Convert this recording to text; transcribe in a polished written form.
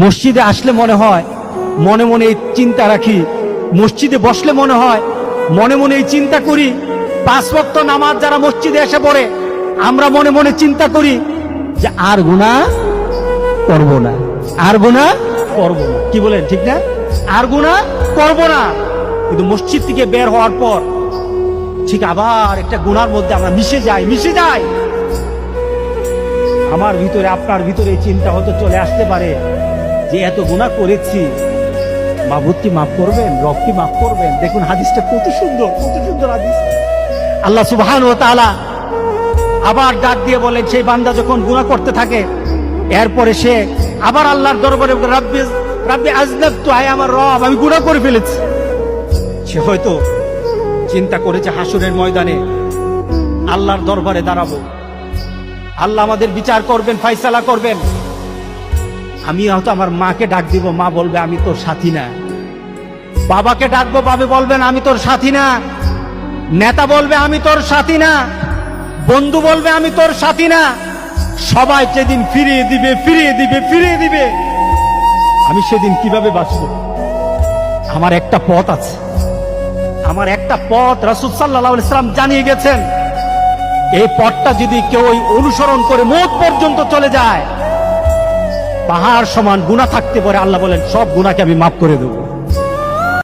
মসজিদে আসলে মনে হয় মনে মনে এই চিন্তা রাখি, মসজিদে বসলে মনে হয় মনে মনে এই চিন্তা করি, 5 ওয়াক্ত নামাজ যারা মসজিদে এসে পড়ে আমরা মনে মনে চিন্তা করি যে আর গুনাহ করব না, আর গুনাহ করব না। কি বলেন ঠিক না? আর গুনাহ করব না। কিন্তু মসজিদ থেকে বের হওয়ার পর ঠিক আবার একটা গুনার মধ্যে আমরা মিশে যাই। আমার ভিতরে আপনার ভিতরে এই চিন্তা হয়তো চলে আসতে পারে যে এত গুনাহ করেছি, মাবুদ কি মাফ করবেন, রব কি মাফ করবেন? দেখুন হাদিসটা কত সুন্দর হাদিস। আল্লাহ সুবহানাহু ওয়া তাআলা আবার ডাক দিয়ে বলেন, সেই বান্দা যখন গুনাহ করতে থাকে এরপরে সে আবার আল্লাহর দরবারে রাব্বি আযনাবতু, আয় আমার রব আমি গুনাহ করে ফেলেছি। সে হয়তো চিন্তা করেছে হাসরের ময়দানে আল্লাহর দরবারে দাঁড়াবো, আল্লাহ আমাদের বিচার করবেন, ফয়সালা করবেন। আমি হয়তো আমার মাকে ডাক দিব, মা বলবে আমি তোর সাথী না। বাবাকে ডাকবো, বাবা বলবেন আমি তোর সাথী না। নেতা বলবে আমি তোর সাথী না। বন্ধু বলবে আমি তোর সাথী না। সবাই যেদিন ফিরিয়ে দিবে, আমি সেদিন কিভাবে বাঁচব? আমার একটা পথ আছে, আমার একটা পথ রাসূল সাল্লাল্লাহু আলাইহি ওয়াসাল্লাম জানিয়ে গেছেন। এই পথটা যদি কেউ অনুসরণ করে মওত পর্যন্ত চলে যায়, পাহাড় সমান গুনাহ থাকতে পারে, আল্লাহ বলেন সব গুনাহকে আমি মাফ করে দেব।